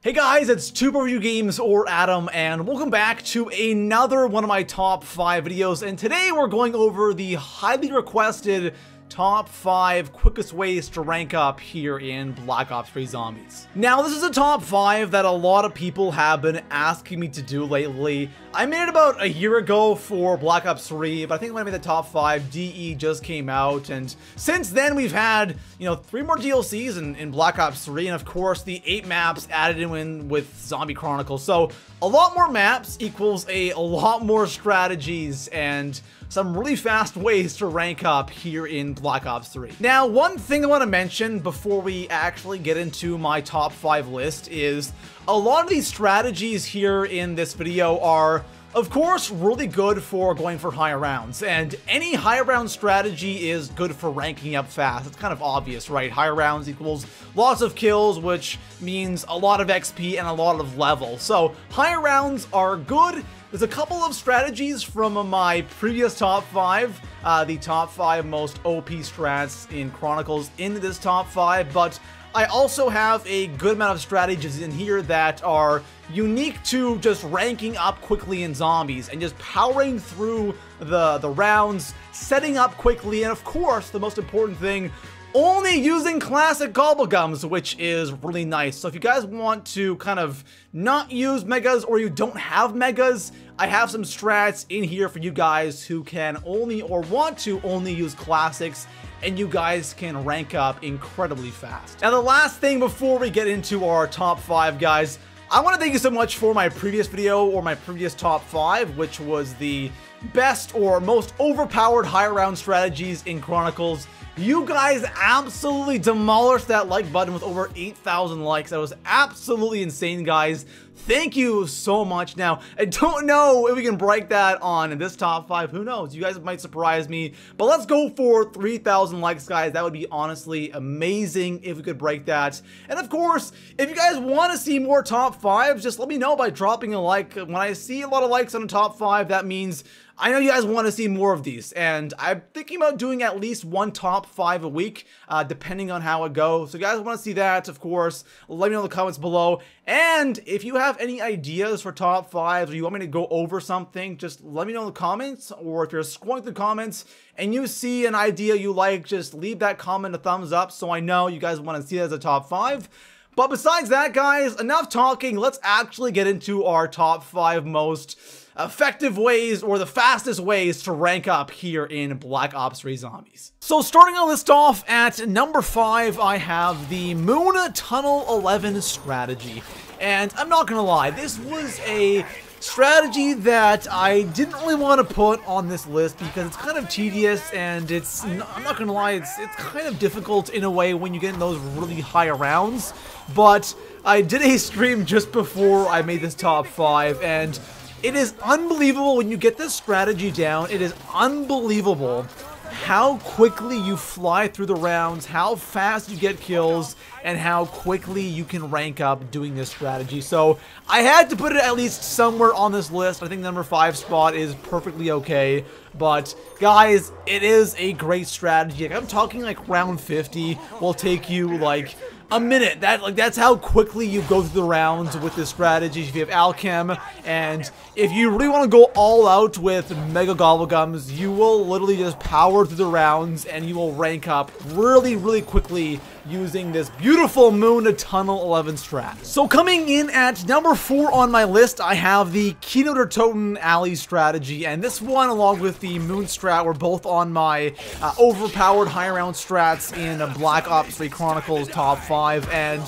Hey guys, it's Tuber Review Games or Adam, and welcome back to another one of my top 5 videos. And today we're going over the highly requested top 5 quickest ways to rank up here in Black Ops 3 Zombies. Now, this is a top 5 that a lot of people have been asking me to do lately. I made it about a year ago for Black Ops 3, but I think when I made the top 5, DE just came out, and since then we've had, 3 more DLCs in Black Ops 3, and of course the 8 maps added in with Zombie Chronicles. So a lot more maps equals a lot more strategies and some really fast ways to rank up here in Black Ops 3. Now, one thing I want to mention before we actually get into my top 5 list is a lot of these strategies here in this video are, of course, really good for going for higher rounds, and any higher round strategy is good for ranking up fast. It's kind of obvious, right? Higher rounds equals lots of kills, which means a lot of XP and a lot of level. So higher rounds are good. There's a couple of strategies from my previous top 5, the top 5 most OP strats in Chronicles in this top 5, but I also have a good amount of strategies in here that are unique to just ranking up quickly in zombies and just powering through the rounds, setting up quickly, and of course, the most important thing, only using classic gobblegums, which is really nice. So if you guys want to kind of not use megas or you don't have megas, I have some strats in here for you guys who can only or want to only use classics, and you guys can rank up incredibly fast. Now, the last thing before we get into our top 5, guys, I want to thank you so much for my previous video or my previous top 5, which was the best or most overpowered higher round strategies in Chronicles. You guys absolutely demolished that like button with over 8,000 likes. That was absolutely insane, guys. Thank you so much. Now, I don't know if we can break that on in this top 5. Who knows? You guys might surprise me. But let's go for 3,000 likes, guys. That would be honestly amazing if we could break that. And of course, if you guys want to see more top 5s, just let me know by dropping a like. When I see a lot of likes on the top 5, that means I know you guys want to see more of these, and I'm thinking about doing at least one top 5 a week, depending on how it goes. So if you guys want to see that, of course, let me know in the comments below. And if you have any ideas for top 5s, or you want me to go over something, just let me know in the comments. Or if you're scrolling through the comments and you see an idea you like, just leave that comment a thumbs up so I know you guys want to see it as a top 5. But besides that, guys, enough talking. Let's actually get into our top 5 most effective ways or the fastest ways to rank up here in Black Ops 3 Zombies. So starting our list off at number 5, I have the Moon Tunnel 11 strategy. And I'm not gonna lie, this was a strategy that I didn't really want to put on this list because it's kind of tedious and I'm not gonna lie, it's kind of difficult in a way when you get in those really high rounds. But I did a stream just before I made this top 5, and it is unbelievable when you get this strategy down. It is unbelievable how quickly you fly through the rounds, how fast you get kills, and how quickly you can rank up doing this strategy. So I had to put it at least somewhere on this list. I think the number 5 spot is perfectly okay. But guys, it is a great strategy. Like, I'm talking like round 50 will take you like a minute. That's how quickly you go through the rounds with this strategy if you have Alchem. And if you really want to go all out with Mega Gobblegums, you will literally just power through the rounds and you will rank up really, really quickly using this beautiful Moon Tunnel 11 strat. So coming in at number 4 on my list, I have the Kino der Toten Alley strategy, and this one along with the Moon strat were both on my overpowered high round strats in Black Ops 3 Chronicles top 5, and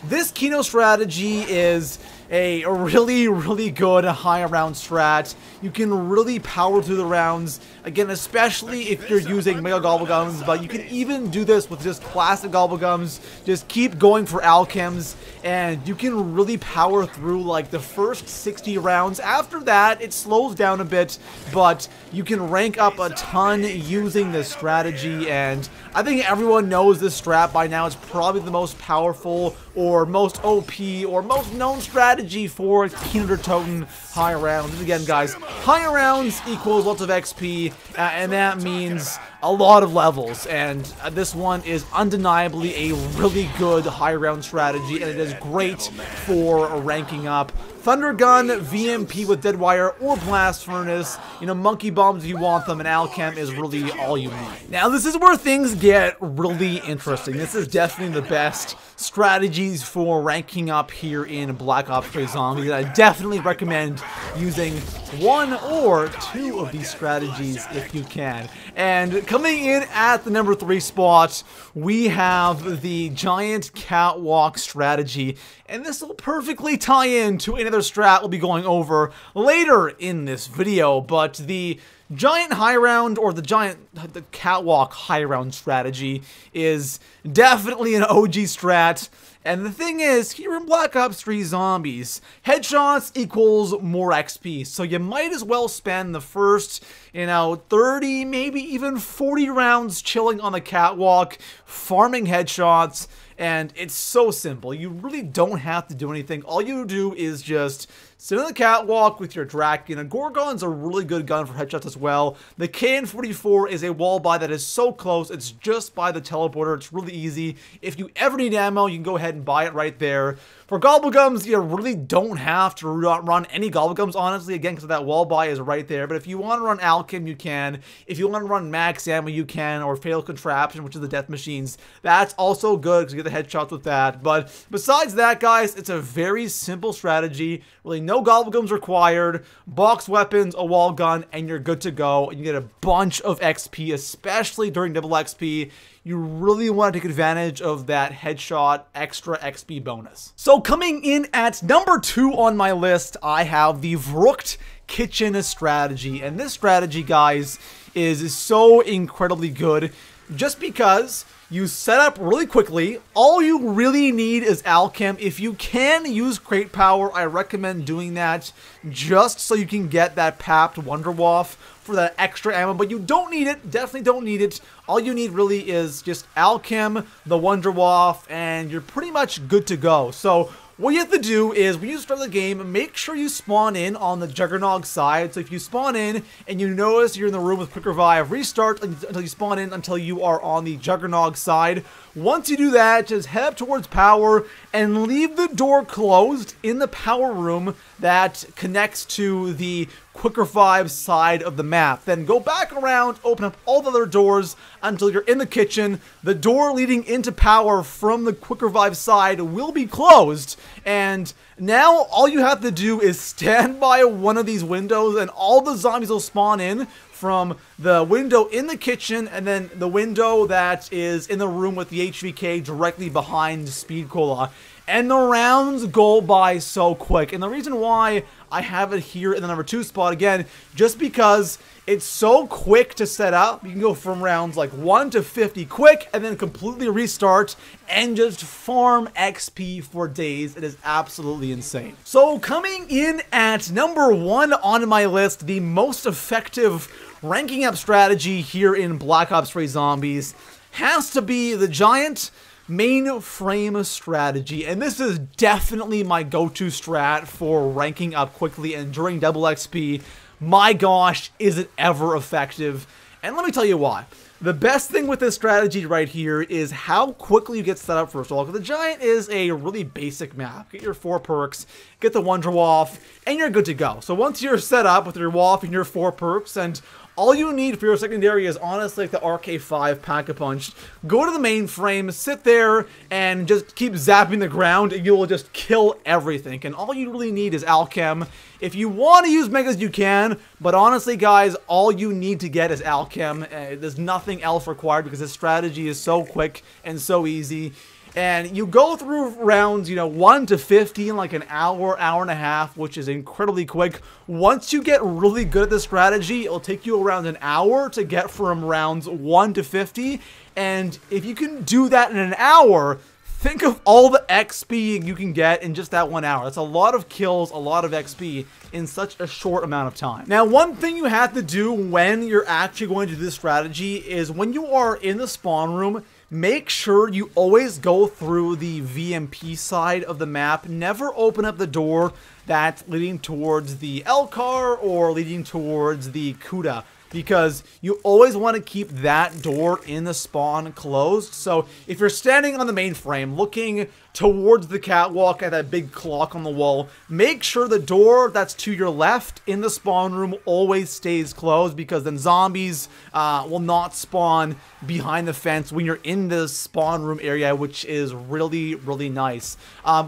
this Kino strategy is a really, really good high round strat. You can really power through the rounds, again, especially if you're using Mega Gobblegums, but you can even do this with just classic Gobblegums. Just keep going for Alchems, and you can really power through like the first 60 rounds. After that, it slows down a bit, but you can rank up a ton using this strategy, and I think everyone knows this strat by now. It's probably the most powerful or most OP or most known strategy for Kino der Toten high rounds. And again, guys, high rounds equals lots of XP, and that means a lot of levels, and this one is undeniably a really good high round strategy, and it is great for ranking up. Thunder Gun, VMP with Deadwire, or Blast Furnace, you know, Monkey Bombs if you want them, and Alchem is really all you need. Now, this is where things get really interesting. This is definitely the best strategies for ranking up here in Black Ops 3 Zombies. I definitely recommend using one or two of these strategies if you can. And coming in at the number 3 spot, we have the Giant Catwalk strategy, and this will perfectly tie in to another strat we'll be going over later in this video. But the Giant High Round, or the Catwalk High Round strategy, is definitely an OG strat. And the thing is, here in Black Ops 3 Zombies, headshots equals more XP. So you might as well spend the first, 30, maybe even 40 rounds chilling on the catwalk, farming headshots. And it's so simple. You really don't have to do anything. All you do is just sit on the catwalk with your Draken. A Gorgon's a really good gun for headshots as well. The KN-44 is a wall buy that is so close. It's just by the teleporter. It's really easy. If you ever need ammo, you can go ahead and buy it right there. For Gobblegums, you really don't have to run any Gobblegums, honestly, again, because that wall buy is right there. But if you want to run Alchem, you can. If you want to run Max Ammo, you can. Or Fatal Contraption, which is the death machines. That's also good, because you get the headshots with that. But besides that, guys, it's a very simple strategy. Really, no Gobblegums required. Box weapons, a wall gun, and you're good to go. And you get a bunch of XP, especially during double XP. You really want to take advantage of that headshot extra XP bonus. So coming in at number 2 on my list, I have the Vrooked Kitchen strategy. And this strategy, guys, is so incredibly good just because you set up really quickly. All you really need is Alchem. If you can use Crate Power, I recommend doing that just so you can get that Papped Wunderwaffe for that extra ammo, but you don't need it. Definitely don't need it. All you need really is just Alchem, the Wunderwaffe, and you're pretty much good to go. So what you have to do is, when you start the game, make sure you spawn in on the Juggernog side. So if you spawn in and you notice you're in the room with Quick Revive, restart until you spawn in until you are on the Juggernog side. Once you do that, just head up towards power and leave the door closed in the power room that connects to the Quick Revive side of the map. Then go back around, open up all the other doors until you're in the kitchen. The door leading into power from the Quick Revive side will be closed, and now all you have to do is stand by one of these windows and all the zombies will spawn in from the window in the kitchen, and then the window that is in the room with the HVK directly behind Speed Cola. And the rounds go by so quick. And the reason why I have it here in the number 2 spot, again, just because it's so quick to set up. You can go from rounds like 1 to 50 quick and then completely restart and just farm XP for days. It is absolutely insane. So coming in at number 1 on my list, the most effective ranking up strategy here in Black Ops 3 Zombies has to be the Giant Mainframe strategy, and this is definitely my go-to strat for ranking up quickly and during double XP. My gosh, is it ever effective? And let me tell you why. The best thing with this strategy right here is how quickly you get set up, first of all, because the Giant is a really basic map. Get your 4 perks, get the Wunderwaffe, and you're good to go. So once you're set up with your Waff and your 4 perks, and all you need for your secondary is honestly like the RK5 Pack-a-Punch. Go to the mainframe, sit there, and just keep zapping the ground, and you will just kill everything. And all you really need is Alchem. If you want to use Megas, you can, but honestly, guys, all you need to get is Alchem. There's nothing else required because this strategy is so quick and so easy. And you go through rounds, 1 to 50 in like an hour, hour and a half, which is incredibly quick. Once you get really good at this strategy, it'll take you around an hour to get from rounds 1 to 50. And if you can do that in an hour, think of all the XP you can get in just that 1 hour. That's a lot of kills, a lot of XP in such a short amount of time. Now, one thing you have to do when you're actually going to do this strategy is when you are in the spawn room, make sure you always go through the VMP side of the map. Never open up the door that's leading towards the L-car or leading towards the Kuda. because you always want to keep that door in the spawn closed. So if you're standing on the mainframe looking towards the catwalk at that big clock on the wall, make sure the door that's to your left in the spawn room always stays closed, because then zombies will not spawn behind the fence when you're in the spawn room area, which is really, really nice.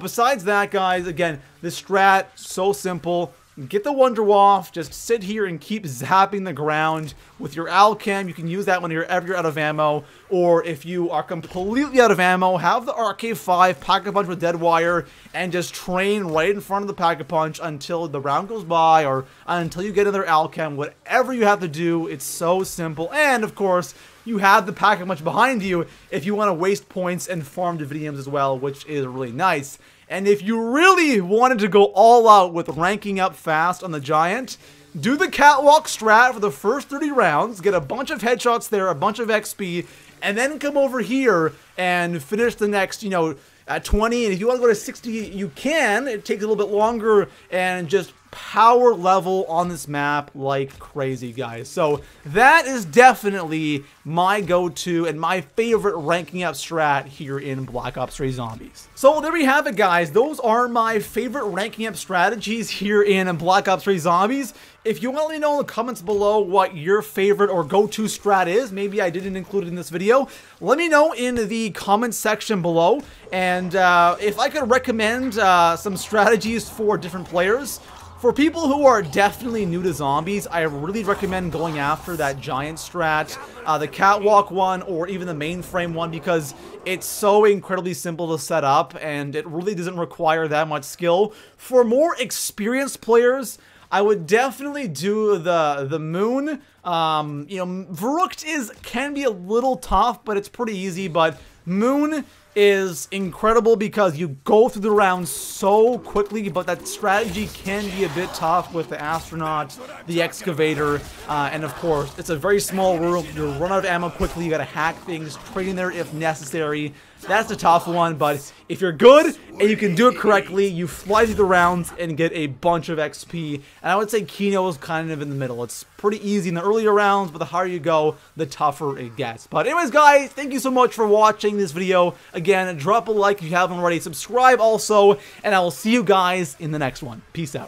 Besides that, guys, again, this strat, so simple. Get the Wonder Waff, just sit here and keep zapping the ground with your Alchem. You can use that whenever you're out of ammo, or if you are completely out of ammo, have the RK5 Pack-a-Punch with Dead Wire and just train right in front of the Pack-a-Punch until the round goes by, or until you get another Alchem. Whatever you have to do, it's so simple. And of course, you have the Pack-a-Punch behind you if you want to waste points and farm Dividiums as well, which is really nice. And if you really wanted to go all out with ranking up fast on the Giant, do the catwalk strat for the first 30 rounds, get a bunch of headshots there, a bunch of XP, and then come over here and finish the next, you know, at 20. And if you want to go to 60, you can. It takes a little bit longer, and just power level on this map like crazy, guys. So that is definitely my go-to and my favorite ranking up strat here in Black Ops 3 Zombies. So there we have it, guys. Those are my favorite ranking up strategies here in Black Ops 3 Zombies. If you want to let me know in the comments below what your favorite or go-to strat is, maybe I didn't include it in this video, let me know in the comments section below. And if I could recommend some strategies for different players. For people who are definitely new to zombies, I really recommend going after that Giant strat, the catwalk one, or even the mainframe one, because it's so incredibly simple to set up and it really doesn't require that much skill. For more experienced players, I would definitely do the Moon. You know, Verrückt can be a little tough, but it's pretty easy. But Moon is incredible because you go through the rounds so quickly, but that strategy can be a bit tough with the Astronaut, the Excavator, and of course, it's a very small room. You'll run out of ammo quickly, you gotta hack things, train there if necessary. That's a tough one, but if you're good and you can do it correctly, you fly through the rounds and get a bunch of XP. And I would say Kino is kind of in the middle. It's pretty easy in the earlier rounds, but the higher you go, the tougher it gets. But anyways, guys, thank you so much for watching this video. Again, drop a like if you haven't already, subscribe also, and I will see you guys in the next one. Peace out.